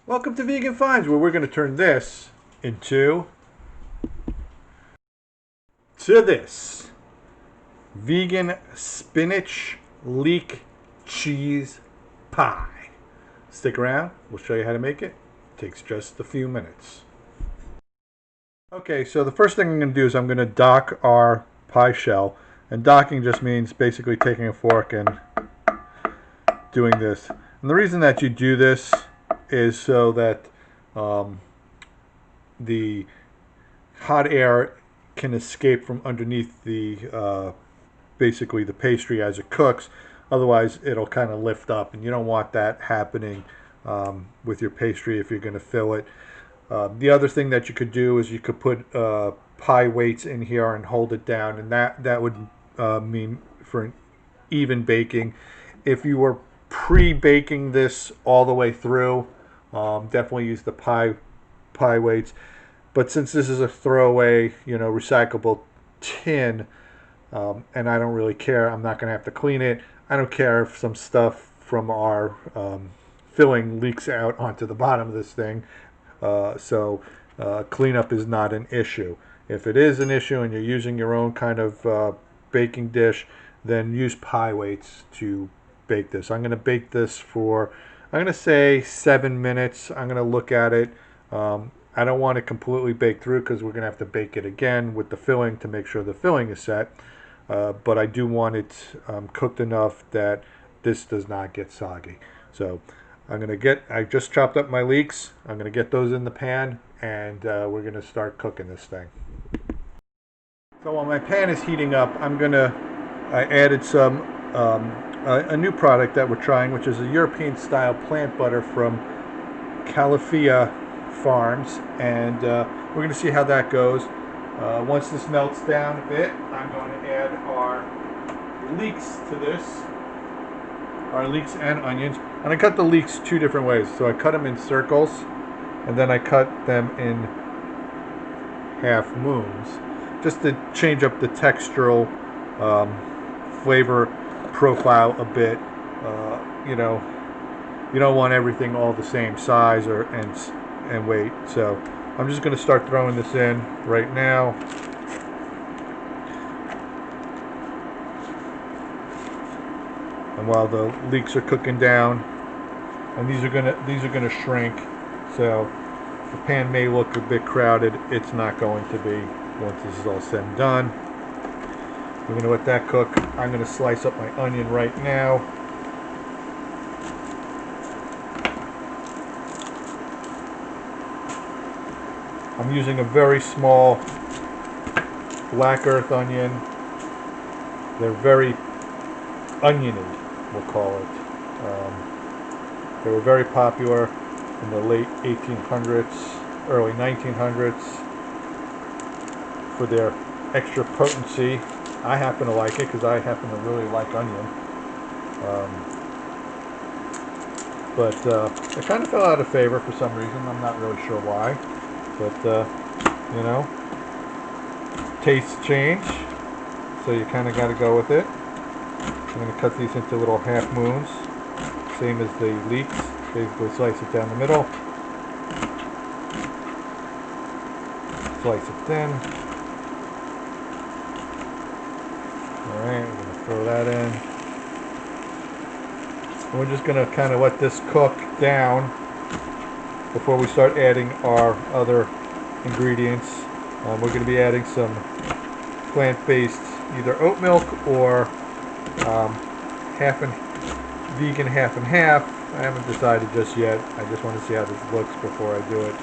Welcome to Vegan Finds, where we're going to turn this into this vegan spinach leek cheese pie. Stick around, we'll show you how to make it. It takes just a few minutes. Okay, so the first thing I'm going to do is I'm going to dock our pie shell. And docking just means basically taking a fork and doing this. And the reason that you do this is so that the hot air can escape from underneath the basically the pastry as it cooks. Otherwise it'll kind of lift up, and you don't want that happening with your pastry if you're going to fill it. The other thing that you could do is you could put pie weights in here and hold it down, and that would mean for an even baking. If you were pre-baking this all the way through, definitely use the pie weights. But since this is a throwaway, recyclable tin, and I don't really care, I'm not going to have to clean it. I don't care if some stuff from our filling leaks out onto the bottom of this thing. So cleanup is not an issue. If it is an issue and you're using your own kind of baking dish, then use pie weights to bake this. I'm going to bake this for, I'm going to say 7 minutes. I'm going to look at it. I don't want it completely baked through because we're going to have to bake it again with the filling to make sure the filling is set. But I do want it cooked enough that this does not get soggy. So I just chopped up my leeks. I'm going to get those in the pan, and we're going to start cooking this thing. So while my pan is heating up, I added some a new product that we're trying, which is a European Style Plant butter from Califia Farms, and we're going to see how that goes. Once this melts down a bit, I'm going to add our leeks to this, our leeks and onions. And I cut the leeks two different ways. So I cut them in circles, and then I cut them in half moons, just to change up the textural flavor profile a bit. You don't want everything all the same size and weight. So I'm just going to start throwing this in right now. And while the leeks are cooking down, and these are gonna shrink, so the pan may look a bit crowded. It's not going to be once this is all said and done. We're going to let that cook. I'm going to slice up my onion right now. I'm using a very small black earth onion. They're very oniony, we'll call it. They were very popular in the late 1800s, early 1900s for their extra potency. I happen to like it because I happen to really like onion. But it kind of fell out of favor for some reason. I'm not really sure why. But, tastes change. So you kind of got to go with it. I'm going to cut these into little half moons. Same as the leeks. Basically slice it down the middle. Slice it thin. Alright, we're going to throw that in. And we're just going to kind of let this cook down before we start adding our other ingredients. We're going to be adding some plant-based either oat milk or vegan half and half. I haven't decided just yet. I just want to see how this looks before I do it.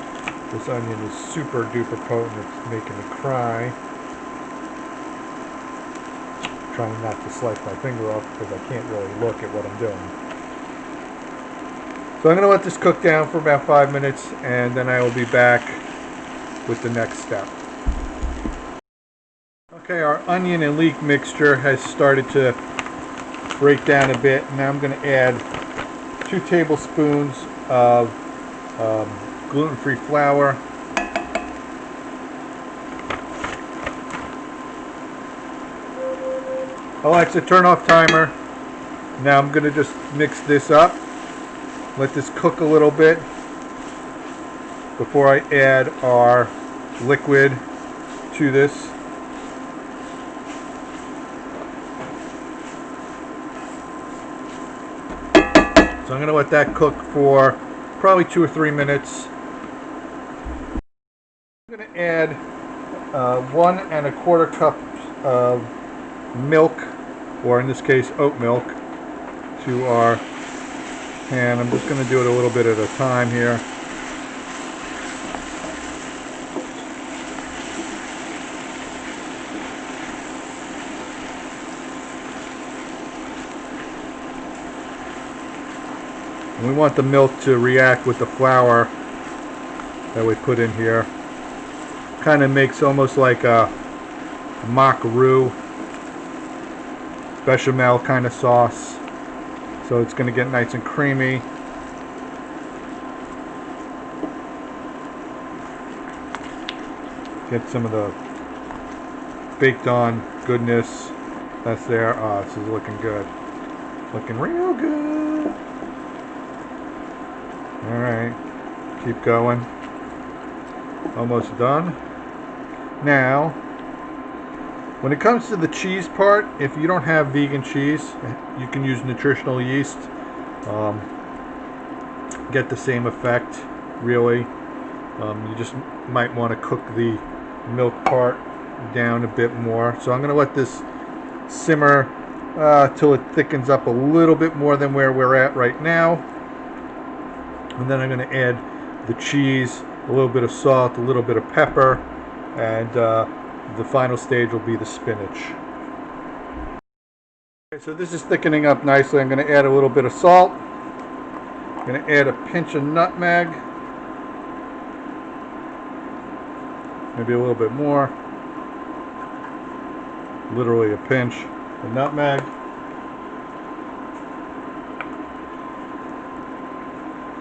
This onion is super duper potent. It's making me cry. Trying not to slice my finger off because I can't really look at what I'm doing. So I'm going to let this cook down for about 5 minutes, and then I will be back with the next step. Okay, our onion and leek mixture has started to break down a bit. Now I'm going to add 2 tablespoons of gluten-free flour. Alexa, turn off timer. Now I'm going to just mix this up. Let this cook a little bit. before I add our liquid to this. So I'm going to let that cook for probably 2 or 3 minutes. I'm going to add 1 1/4 cups of milk, or in this case oat milk, to our pan. I'm just going to do it a little bit at a time here. And we want the milk to react with the flour that we put in here. Kind of makes almost like a mock roux, bechamel kind of sauce. So it's going to get nice and creamy. Get some of the baked on goodness that's there. Oh, this is looking good. Looking real good. Alright, keep going. Almost done. Now, when it comes to the cheese part, if you don't have vegan cheese, you can use nutritional yeast. Get the same effect, really. You just might want to cook the milk part down a bit more. So I'm going to let this simmer till it thickens up a little bit more than where we're at right now. And then I'm going to add the cheese, a little bit of salt, a little bit of pepper, and the final stage will be the spinach. Okay, so this is thickening up nicely. I'm going to add a little bit of salt. I'm going to add a pinch of nutmeg. Maybe a little bit more. Literally a pinch of nutmeg.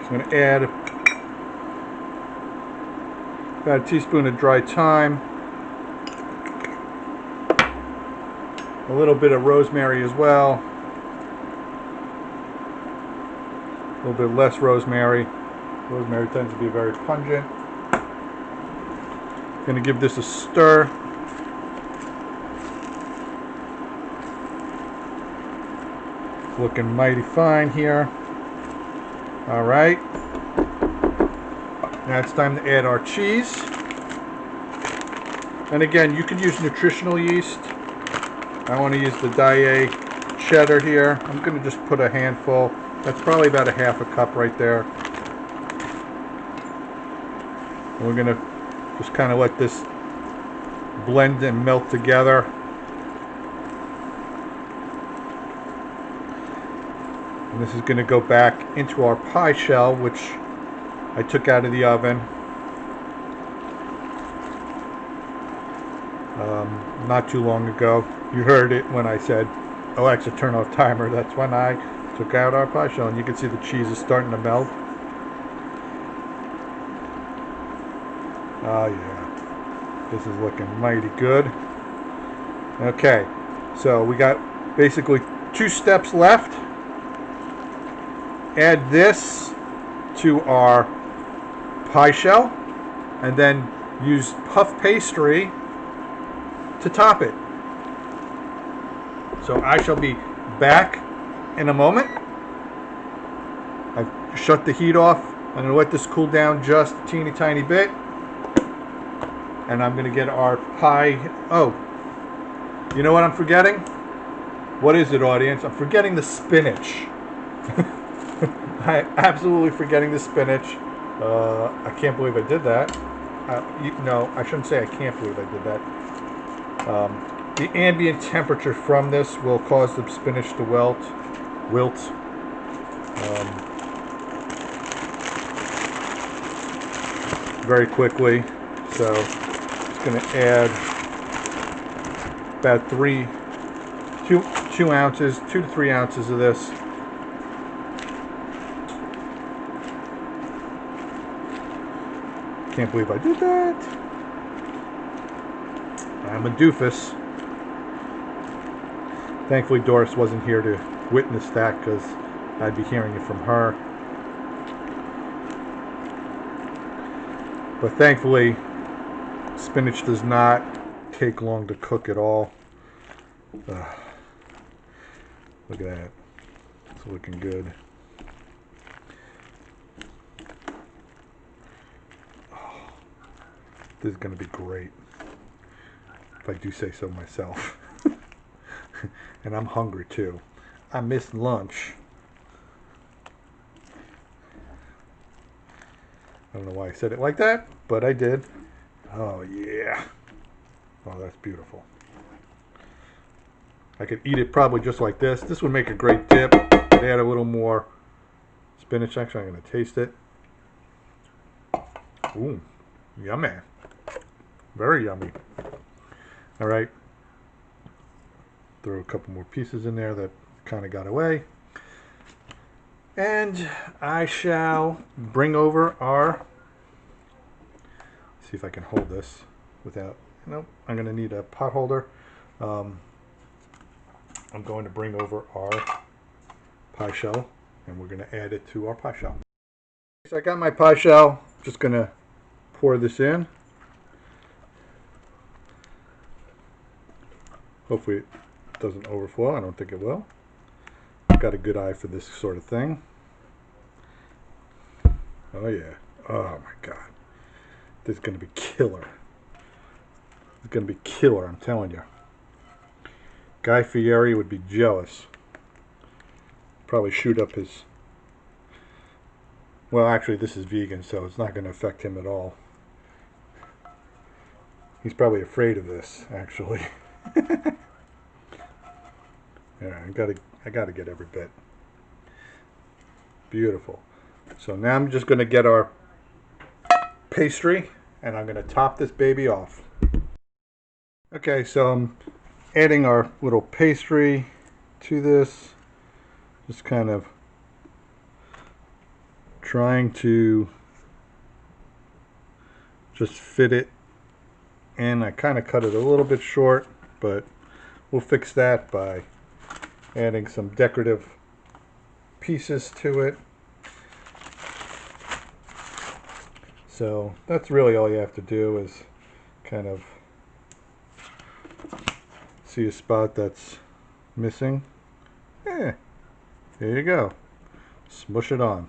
I'm going to add about a teaspoon of dry thyme, a little bit of rosemary as well, a little bit less rosemary. Rosemary tends to be very pungent. Going to give this a stir. It's looking mighty fine here. All right. Now it's time to add our cheese. And again, you can use nutritional yeast. I want to use the Daiya Cheddar here. I'm going to just put a handful. That's probably about a ½ cup right there. And we're going to just kind of let this blend and melt together. And this is going to go back into our pie shell, which I took out of the oven not too long ago. You heard it when I said, Alexa, turn off timer. That's when I took out our pie shell. And you can see the cheese is starting to melt. Oh yeah, this is looking mighty good. Okay, so we got basically 2 steps left. Add this to our pie shell and then use puff pastry to top it. So I shall be back in a moment. I've shut the heat off. I'm going to let this cool down just a teeny tiny bit. And I'm going to get our pie. Oh, you know what I'm forgetting? What is it, audience? I'm forgetting the spinach. I'm absolutely forgetting the spinach. I can't believe I did that. No, I shouldn't say I can't believe I did that. The ambient temperature from this will cause the spinach to wilt. Very quickly. So just going to add about 2 ounces, 2 to 3 ounces of this. Can't believe I did that. I'm a doofus. Thankfully Doris wasn't here to witness that, because I'd be hearing it from her. But thankfully, spinach does not take long to cook at all. Ugh. Look at that. It's looking good. Oh, this is going to be great, if I do say so myself. And I'm hungry too. I missed lunch. I don't know why I said it like that, but I did. Oh yeah. Oh, that's beautiful. I could eat it probably just like this. This would make a great dip. I'd add a little more spinach. Actually, I'm going to taste it. Ooh, yummy. Very yummy. All right. Throw a couple more pieces in there that kind of got away. And I shall bring over our, see if I can hold this without, nope, I'm going to need a pot holder. I'm going to bring over our pie shell, and we're going to add it to our pie shell. So I got my pie shell, just going to pour this in. Hopefully it doesn't overflow. I don't think it will. I've got a good eye for this sort of thing. Oh yeah. Oh my god. This is going to be killer. It's going to be killer, I'm telling you. Guy Fieri would be jealous. Probably shoot up his... Well, actually, this is vegan, so it's not going to affect him at all. He's probably afraid of this, actually. Yeah, I gotta get every bit. Beautiful. So now I'm just going to get our pastry, and I'm going to top this baby off. Okay, so I'm adding our little pastry to this. Just kind of trying to just fit it in. I kind of cut it a little bit short, but we'll fix that by adding some decorative pieces to it. So that's really all you have to do, is kind of see a spot that's missing. Yeah, there you go. Smush it on.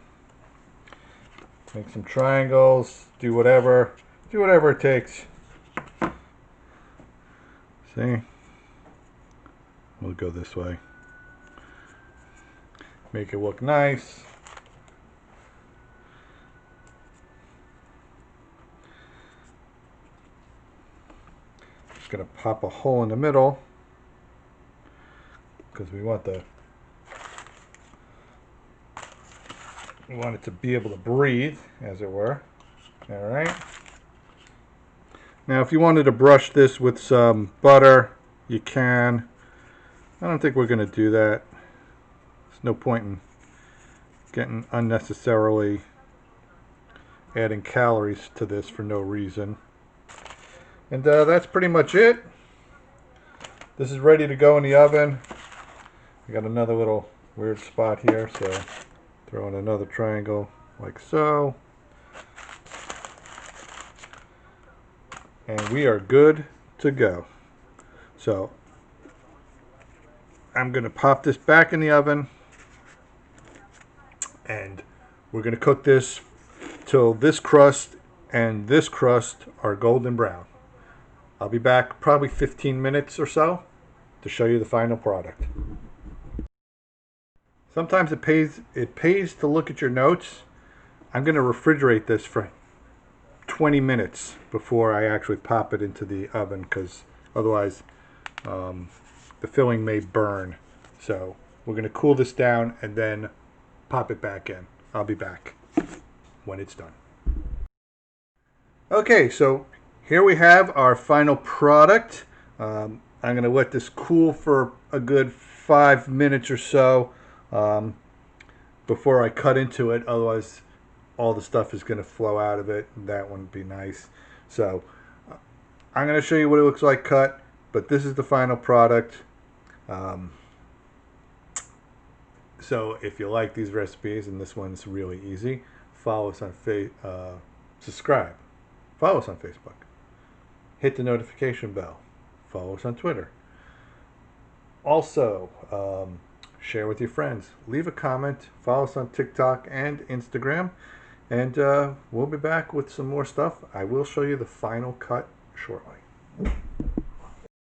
Make some triangles, do whatever it takes. See? We'll go this way. Make it look nice. Just gonna pop a hole in the middle because we want it to be able to breathe, as it were. All right. Now, if you wanted to brush this with some butter, you can. I don't think we're going to do that. There's no point in getting unnecessarily adding calories to this for no reason. And that's pretty much it. This is ready to go in the oven. I got another little weird spot here, so throw in another triangle like so. And we are good to go. So I'm going to pop this back in the oven, and we're going to cook this till this crust and this crust are golden brown. I'll be back probably 15 minutes or so to show you the final product. Sometimes it pays to look at your notes. I'm going to refrigerate this for 20 minutes before I actually pop it into the oven, because otherwise the filling may burn. So we're going to cool this down and then pop it back in. I'll be back when it's done. Okay, so here we have our final product. I'm going to let this cool for a good 5 minutes or so before I cut into it. Otherwise, all the stuff is going to flow out of it, and that wouldn't be nice. So I'm going to show you what it looks like cut, but this is the final product. So if you like these recipes, and this one's really easy, follow us on subscribe. Follow us on Facebook. Hit the notification bell. Follow us on Twitter. Also, share with your friends. Leave a comment. Follow us on TikTok and Instagram. And we'll be back with some more stuff. I will show you the final cut shortly.